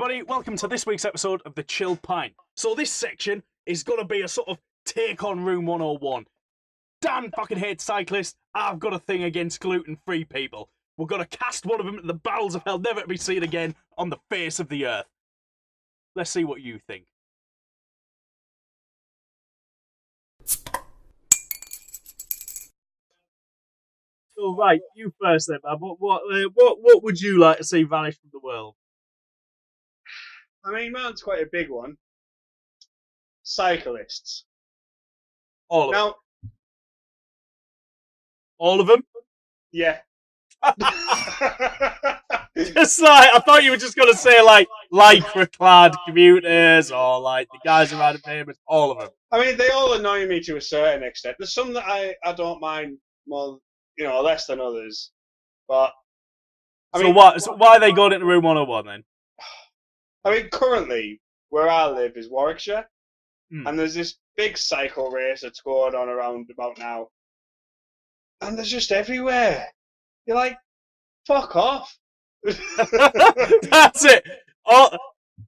everybody, welcome to this week's episode of The Chilled Pint. So this section is going to be a sort of take on Room 101. Dan fucking hates cyclists, I've got a thing against gluten-free people. We're going to cast one of them into the bowels of hell, never to be seen again on the face of the earth. Let's see what you think. So right, you first then, man. What would you like to see vanish from the world? I mean, mine's quite a big one. Cyclists. All of them. Now, All of them? yeah. Just like, I thought you were just going to say, like lycra-clad commuters or, like, the guys who ride famous. All of them. I mean, they all annoy me to a certain extent. There's some that I don't mind more, less than others. But, So why are they going into Room 101 then? I mean, currently, where I live is Warwickshire. And there's this big cycle race that's going on around about now. And they're just everywhere. You're like, fuck off. That's it.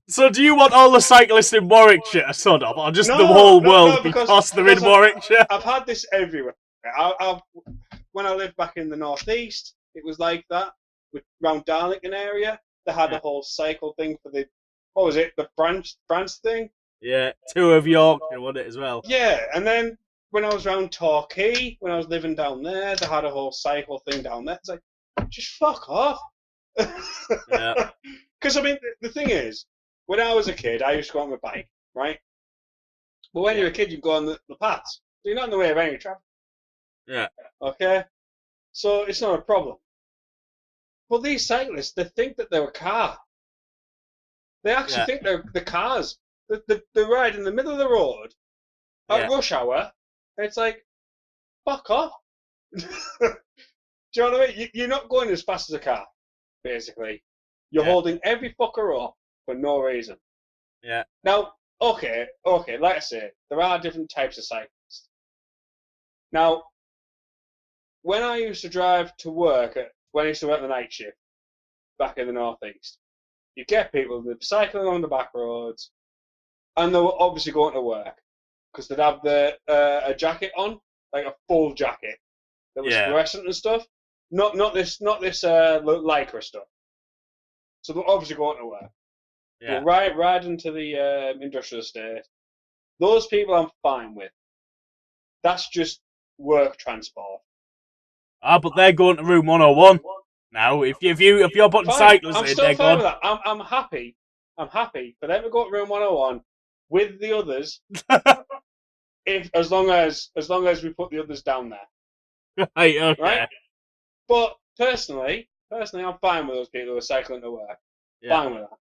So do you want all the cyclists in Warwickshire, son of, or just the whole world because they're in Warwickshire? I've had this everywhere. When I lived back in the northeast, it was like that. Around Darlington area, they had a whole cycle thing for the France thing? Yeah, tour of Yorkshire, wasn't it, as well? Yeah, and then when I was around Torquay, when I was living down there, they had a whole cycle thing down there. It's like, just fuck off. Yeah. Because, I mean, the thing is, when I was a kid, I used to go on my bike, right? But when you're a kid, you go on the paths. So you're not in the way of any traffic. Yeah. Okay? So it's not a problem. But these cyclists, they think that they're a car. They actually think they're the cars. They ride in the middle of the road at rush hour, and it's like, fuck off. Do you know what I mean? You're not going as fast as a car, basically. You're holding every fucker up for no reason. Yeah. Now, okay, like I say, there are different types of cyclists. Now, when I used to drive to work, when I used to work the night shift back in the northeast, you get people that cycling on the back roads, and they were obviously going to work because they'd have a jacket on, like a full jacket that was fluorescent and stuff. Not this lycra stuff. So they're obviously going to work. Yeah. Ride into the industrial estate. Those people I'm fine with. That's just work transport. But they're going to Room 101 now. If you're putting cyclists I'm in, still they're fine gone. with that. I'm happy. I'm happy for them to go to Room 101 with the others. as long as we put the others down there. Right, okay. Right? But personally, I'm fine with those people who are cycling to work. Yeah. Fine with that.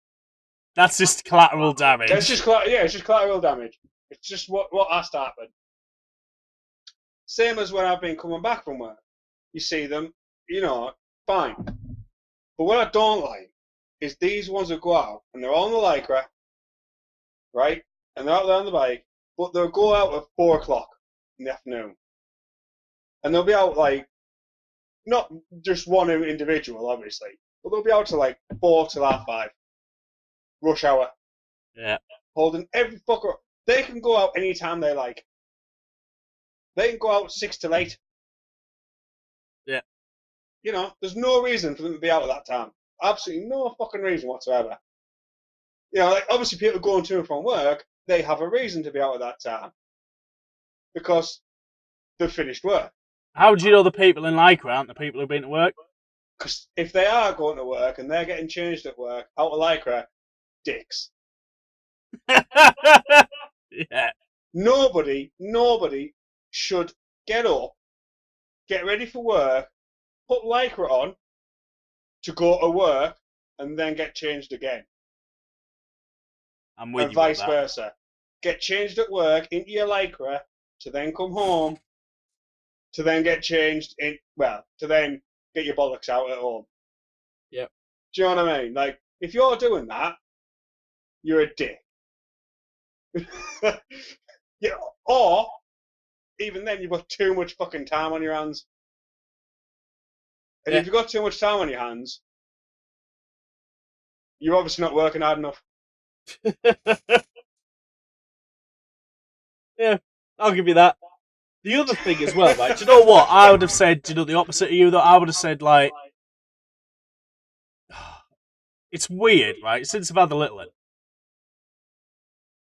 That's just collateral damage. It's just collateral damage. It's just what has to happen. Same as when I've been coming back from work. You see them, fine. But what I don't like is these ones that go out and they're all on the lycra, right? And they're out there on the bike, but they'll go out at 4 o'clock in the afternoon. And they'll be out like, not just one individual, obviously, but they'll be out to like 4 till half 5. Rush hour. Yeah. Holding every fucker up. They can go out anytime they like. They can go out 6 till 8. Yeah. There's no reason for them to be out at that time. Absolutely no fucking reason whatsoever. Like obviously people going to and from work, they have a reason to be out at that time. Because they've finished work. How do you know the people in lycra aren't the people who've been to work? Because if they are going to work and they're getting changed at work, out of lycra, dicks. Yeah. Nobody should get up, get ready for work, put lycra on to go to work and then get changed again. I'm with you. And vice versa. Get changed at work into your lycra to then come home to then get changed to then get your bollocks out at home. Yep. Do you know what I mean? Like, if you're doing that, you're a dick. Yeah, or even then, you've got too much fucking time on your hands. And if you've got too much time on your hands, You're obviously not working hard enough. Yeah, I'll give you that. The other thing as well, right? Do you know what? I would have said, the opposite of you, though. I would have said, like, it's weird, right? Since I've had the little one.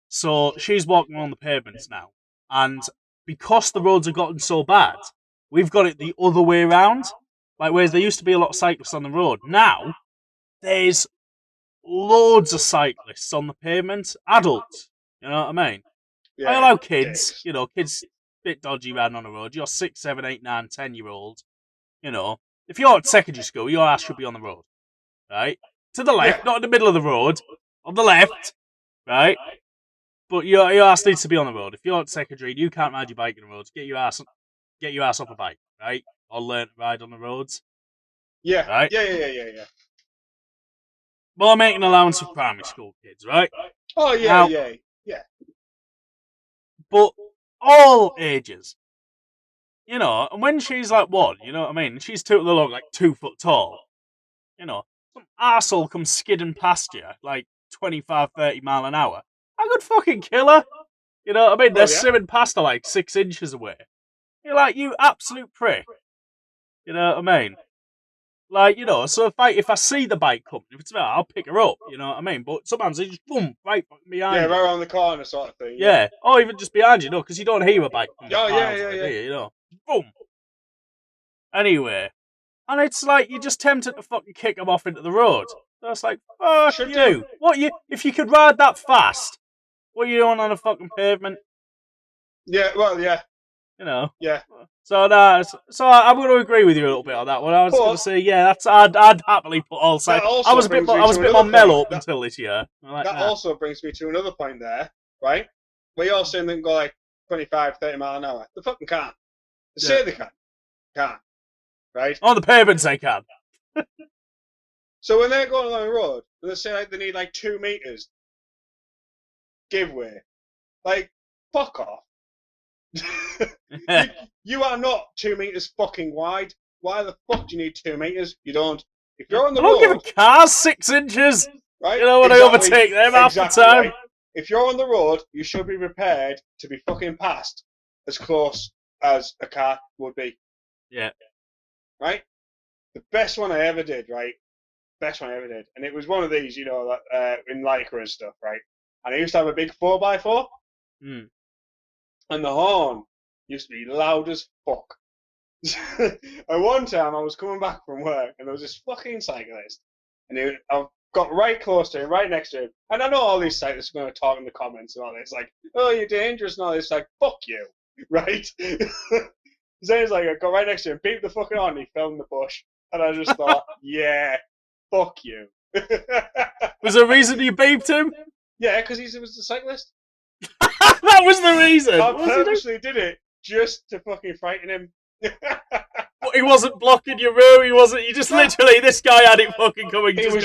So she's walking on the pavements now. And because the roads have gotten so bad, we've got it the other way around. Like, whereas there used to be a lot of cyclists on the road. Now, there's loads of cyclists on the pavement. Adults. You know what I mean? Yeah, I allow kids, dicks. kids bit dodgy riding on the road. You're 6, 7, 8, 9, 10-year-old. If you're at secondary school, your ass should be on the road. Right? To the left, Yeah. not in the middle of the road. On the left. Right? But your ass needs to be on the road. If you're at secondary and you can't ride your bike on the roads, get your ass off a bike, right? Or learn to ride on the roads. Yeah. Right? Yeah. Well, I'm making allowance for primary school kids, right? Oh, yeah, Now, yeah. but all ages. And when she's like one, you know what I mean? She's tooting along like 2 foot tall. Some arsehole comes skidding past you like 25, 30 mile an hour. I could fucking kill her. You know what I mean? They're Well, yeah. swimming past her like 6 inches away. You're like, you absolute prick. You know what I mean? Like, so if I see the bike coming, if it's about, I'll pick her up. You know what I mean? But sometimes they just boom right behind Yeah, you. right around the corner sort of thing. Yeah. Or even just behind you, because you don't hear a bike coming Oh, miles away, do you? Boom. Anyway. And it's like, you're just tempted to fucking kick them off into the road. So it's like, fuck Should you. do. If you could ride that fast, what are you doing on a fucking pavement? Yeah, well, yeah. Yeah. So I'm going to agree with you a little bit on that one. I was going to say, yeah, I'd happily put all sides. I was a bit more mellow up until this year. Also brings me to another point there, right? Where you're saying they can go like 25, 30 mile an hour. They fucking can't. They say they can. Can't. Right? On the pavements they can. So when they're going along the road, and they say like they need like 2 meters give way, like, fuck off. you are not 2 meters fucking wide. Why the fuck do you need 2 meters? You don't. If you're on the road, I don't give a car 6 inches. Right? When I overtake them half the time. Right? If you're on the road, you should be prepared to be fucking passed as close as a car would be. Yeah. Right? The best one I ever did, right? Best one I ever did. And it was one of these, in Lycra and stuff, right? And I used to have a big 4x4. Mm. And the horn used to be loud as fuck. And one time I was coming back from work and there was this fucking cyclist. And I got right close to him, right next to him. And I know all these cyclists are going to talk in the comments and all this, like, oh, you're dangerous and all this. Like, fuck you, right? So he's like, I got right next to him, beeped the fucking horn, and he fell in the bush. And I just thought, yeah, fuck you. Was there a reason you beeped him? Yeah, because he was a cyclist. That was the reason. I purposely did it just to fucking frighten him. But he wasn't blocking your road. He wasn't. You just literally, this guy had it fucking coming. He was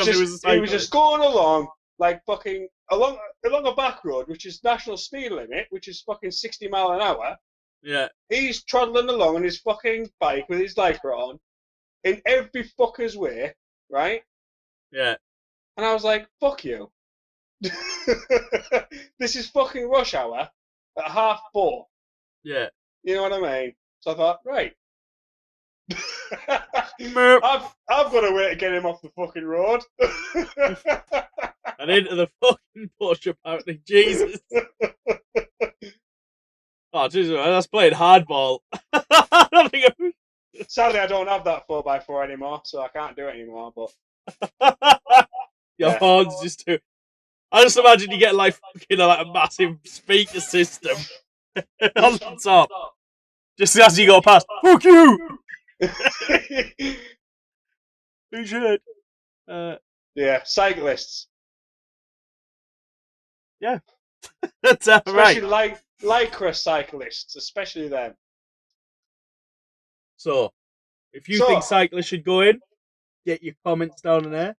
just going along like fucking along a back road, which is national speed limit, which is fucking 60 mile an hour. Yeah. He's trundling along on his fucking bike with his Lycra on, in every fucker's way, right? Yeah. And I was like, fuck you. This is fucking rush hour at 4:30. Yeah. You know what I mean? So I thought, right. I've got a way to get him off the fucking road. And into the fucking bush, apparently. Jesus. Oh, Jesus, that's playing hardball. Sadly, I don't have that 4x4 anymore, so I can't do it anymore. But your horns just too. I just imagine you get like fucking like a massive speaker system on the top, just as you go past. Fuck you. Who should? Yeah, cyclists. Yeah, that's right. Especially Lycra cyclists, especially them. So, if you think cyclists should go in, get your comments down in there.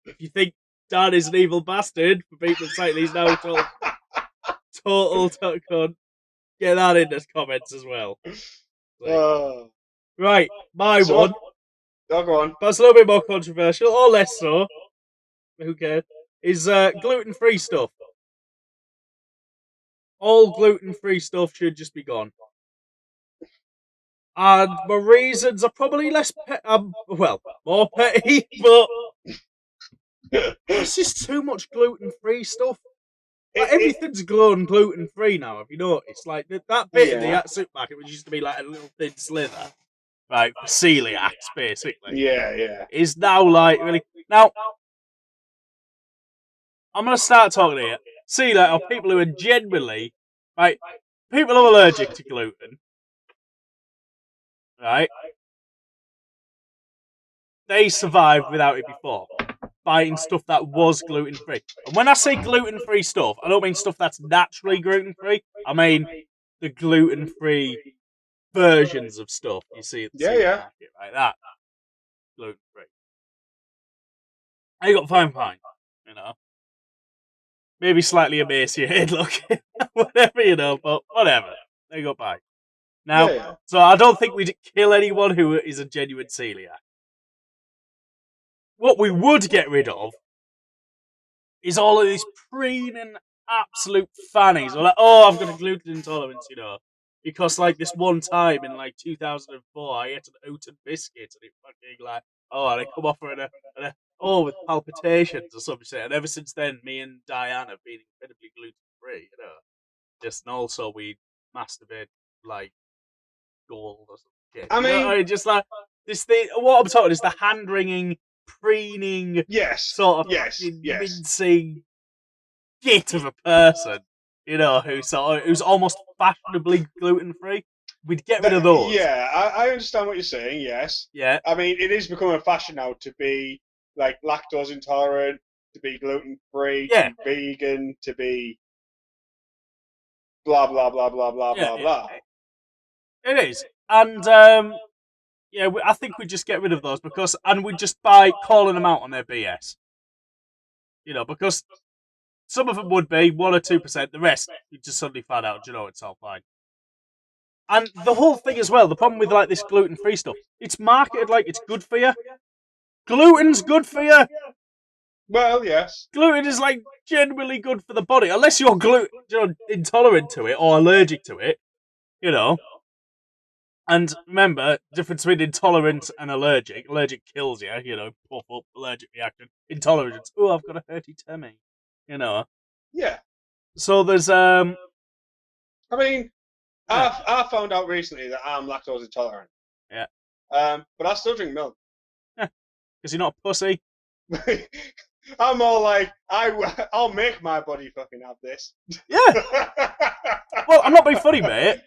If you think Dan is an evil bastard for people saying he's now total cunt, get that in the comments as well. Right, my one. Oh, go on. That's a little bit more controversial, or less so. Who cares? is gluten-free stuff. All gluten-free stuff should just be gone. And my reasons are probably more petty, but there's just too much gluten-free stuff. Like, everything's gluten-free now, have you noticed? Like, that bit in the supermarket, which used to be like a little thin slither, right, for celiacs, basically, yeah. is now like, really... Now, I'm going to start talking here. Celiac are people who are genuinely, right, people who are allergic to gluten, right? They survived without it before, buying stuff that was gluten free. And when I say gluten free stuff, I don't mean stuff that's naturally gluten free. I mean the gluten free versions of stuff you see at the Yeah. supermarket, right? That gluten free. I got fine, you know. Maybe slightly emaciated looking, whatever, you know, but whatever. They got by. Now, Yeah. so I don't think we'd kill anyone who is a genuine celiac. What we would get rid of is all of these preening absolute fannies. Or like, oh, I've got a gluten intolerance, you know. Because, like, this one time in, like, 2004, I ate an oaten biscuit and it fucking, like, oh, and I come off with palpitations or something. And ever since then, me and Diane have been incredibly gluten free, you know. Just, and also we masturbate, like, gold or something. I You know, mean, just like, this thing, what I'm talking is the hand wringing, preening, yes, sort of yes, fucking yes. mincing git of a person, you know, who's almost fashionably gluten free. We'd get rid of those. Yeah, I understand what you're saying. Yes, Yeah, I mean it is becoming a fashion now to be like lactose intolerant, to be gluten free, to yeah, be vegan, to be blah blah blah blah blah yeah, blah yeah. blah. It is, and yeah, I think we'd just get rid of those and we'd just by calling them out on their BS, you know, because some of them would be 1 or 2%. The rest, you just suddenly find out, you know, it's all fine. And the whole thing as well, the problem with like this gluten free stuff, it's marketed like it's good for you. Gluten's good for you. Well, yes. Gluten is like genuinely good for the body, unless you're intolerant to it or allergic to it, you know. And remember, difference between intolerant and allergic. Allergic kills you, you know, puff up, allergic reaction. Intolerance, oh, I've got a hurty tummy, you know. Yeah. So there's I mean, yeah, I found out recently that I'm lactose intolerant. yeah, But I still drink milk. because you're not a pussy. I'm all like, I'll make my body fucking have this. Yeah. Well, I'm not being funny, mate.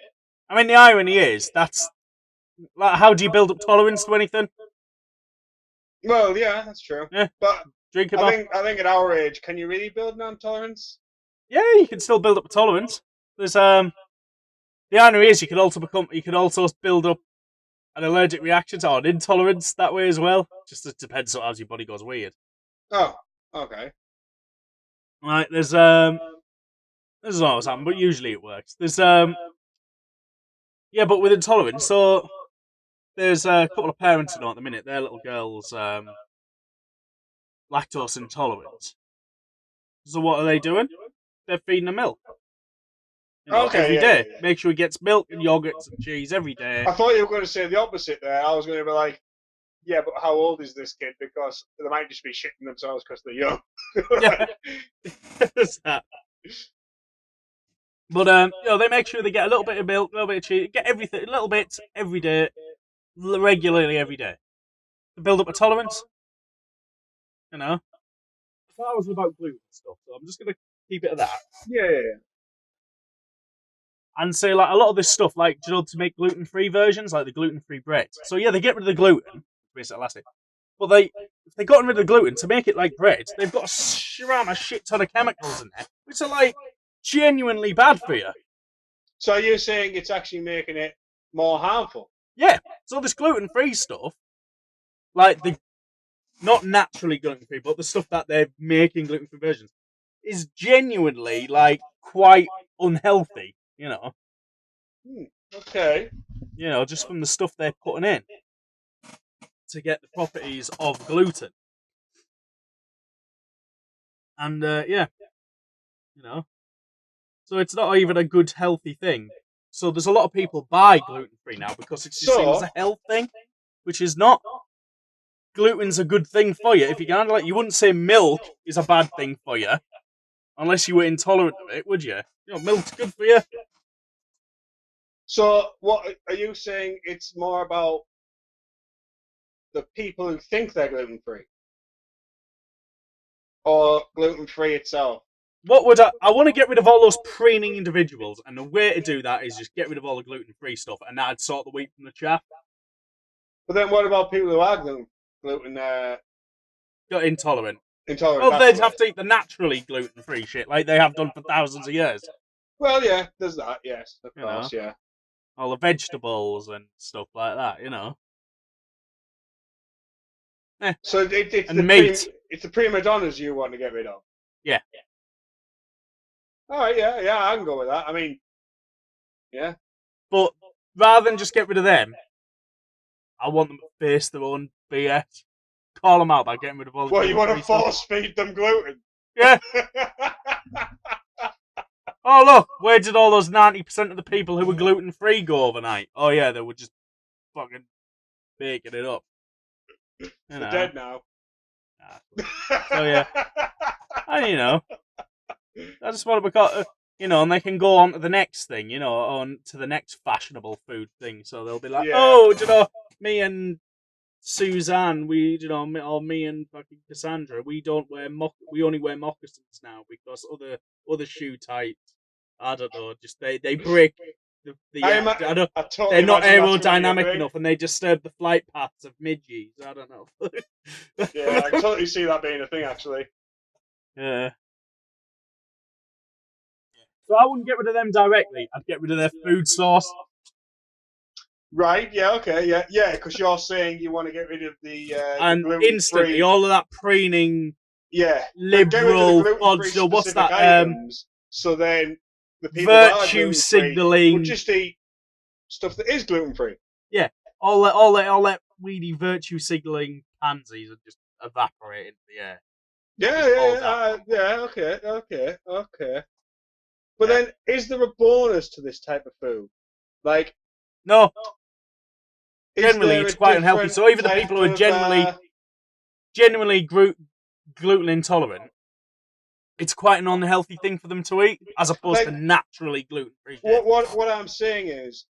I mean, the irony is that's like, how do you build up tolerance to anything? Well, yeah, that's true. Yeah, But drink it I up. think at our age, can you really build non-tolerance? Yeah, you can still build up a tolerance. There's the irony is you could also build up an allergic reaction or an intolerance that way as well. Just it depends on how your body goes weird. Oh, okay. Right, there's this is not what's happened, but usually it works. There's yeah, but with intolerance, so there's a couple of parents I know at the minute, their little girl's lactose intolerant. So what are they doing? They're feeding her milk. You know, Okay, every yeah. day. Make sure he gets milk and yogurts and cheese every day. I thought you were going to say the opposite there. I was going to be like, yeah, but how old is this kid? Because they might just be shitting themselves because they're young. Yeah. There's that. But you know, they make sure they get a little bit of milk, a little bit of cheese, get everything, little bits every day, regularly every day, to build up a tolerance. You know, that was about gluten stuff, so I'm just gonna keep it at that Yeah. and say like a lot of this stuff, like you know, to make gluten-free versions, like the gluten-free bread. So yeah, they get rid of the gluten, basically last it. But if they got rid of the gluten to make it like bread, they've got to shram a shit ton of chemicals in there, which are like genuinely bad for you. So you're saying it's actually making it more harmful? Yeah, so this gluten-free stuff, like the not naturally gluten free, but the stuff that they're making gluten free versions is genuinely like quite unhealthy. Okay. You know, just from the stuff they're putting in to get the properties of gluten. And yeah, you know, so it's not even a good healthy thing. So there's a lot of people buy gluten free now because it's just seen as So, a health thing, which is not. Gluten's a good thing for you if you can handle it. You wouldn't say milk is a bad thing for you unless you were intolerant of it, would you? You know, milk's good for you. so what are you saying? It's more about the people who think they're gluten free, or gluten free itself? What would I want to get rid of all those preening individuals, and the way to do that is just get rid of all the gluten free stuff, and that'd sort the wheat from the chaff. But then what about people who are gluten Got intolerant. intolerant? Well, That's the they'd word. have to eat the naturally gluten free shit like they have done for thousands of years. Well, yeah, there's that. Yes, of You know, course, yeah. all the vegetables and stuff like that. You know, So and meat. it's the prima donnas you want to get rid of. Yeah, All right, yeah, I can go with that. I mean, yeah. but rather than just get rid of them, I want them to face their own BS. Call them out by getting rid of all the Well, you gluten want to free stuff. force feed them gluten? Yeah. Oh look, where did all those 90% of the people who were gluten free go overnight? Oh yeah, they were just fucking baking it up. You They're know. dead now. So yeah, and you know, I just want to because and they can go on to the next thing, on to the next fashionable food thing. So they'll be like, Yeah. oh, me and Suzanne, or me and fucking Cassandra, we don't wear we only wear moccasins now because other shoe types, I don't know, just they break I don't, I totally they're not imagine that's going to be a aerodynamic thing. enough and they disturb the flight paths of midges. I don't know. Yeah, I totally see that being a thing, actually. Yeah. So I wouldn't get rid of them directly. I'd get rid of their food source. Right, yeah, okay, yeah, because you're saying you want to get rid of the And instantly, gluten-free... all of that preening, Yeah, get rid of the liberal gluten-free fudge, what's specific that? items, so then the people that are Virtue gluten-free will signalling. just eat stuff that is gluten-free. Yeah, all that weedy virtue signaling pansies are just evaporate into the air. Yeah, Just fall down. okay. But Yeah. then, is there a bonus to this type of food? Like, No, is generally there it's a quite unhealthy. different So even the type people who are of... genuinely gluten intolerant, it's quite an unhealthy thing for them to eat, as opposed to like, naturally gluten free shit. what I'm saying is,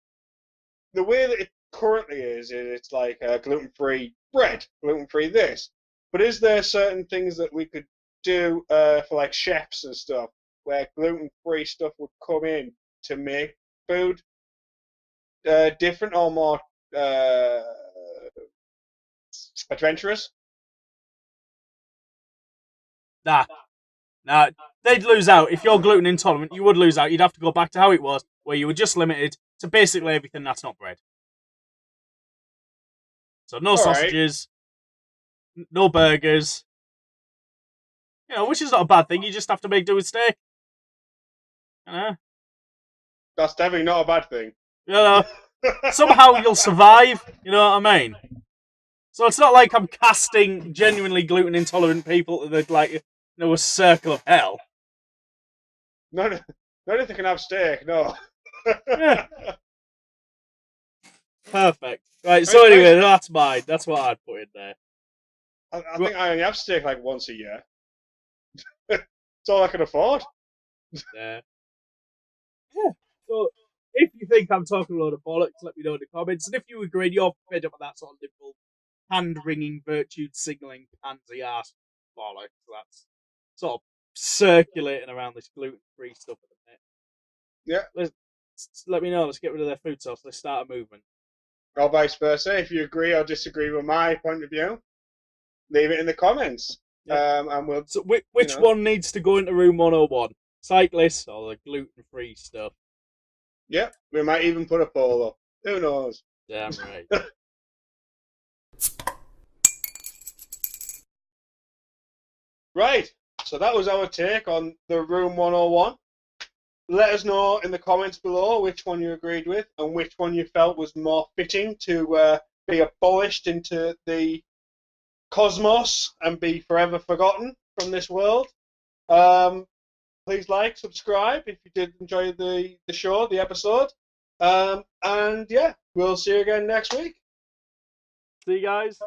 the way that it currently is it's like gluten-free bread, gluten-free this. But is there certain things that we could do for like chefs and stuff where gluten-free stuff would come in to make food different or more uh, adventurous? Nah, they'd lose out. If you're gluten intolerant, you would lose out. You'd have to go back to how it was, where you were just limited to basically everything that's not bread. So no All right, sausages, no burgers, which is not a bad thing. You just have to make do with steak. You know, that's definitely not a bad thing. you know, somehow you'll survive. You know what I mean? So it's not like I'm casting genuinely gluten intolerant people to a circle of hell. None, none of them can have steak. No. Yeah, perfect. Right. I, So I, anyway, that's mine. That's what I'd put in there. I think I only have steak like once a year. It's all I can afford. Yeah. Yeah. So if you think I'm talking a load of bollocks, let me know in the comments. And if you agree, you're fed up with that sort of liberal, hand-wringing, virtue signalling, pansy ass bollocks. That's sort of circulating around this gluten-free stuff at the minute. Yeah. Let me know. Let's get rid of their food source. Let's start a movement. Or vice versa. If you agree or disagree with my point of view, leave it in the comments. Yeah. And we'll, So which one needs to go into room 101? Cyclists or the gluten-free stuff? Yeah, we might even put a poll up. Who knows? Damn right. Right. So that was our take on the Room 101. Let us know in the comments below which one you agreed with and which one you felt was more fitting to be abolished into the cosmos and be forever forgotten from this world. Please like, subscribe if you did enjoy the show, the episode. And yeah, we'll see you again next week. See you guys.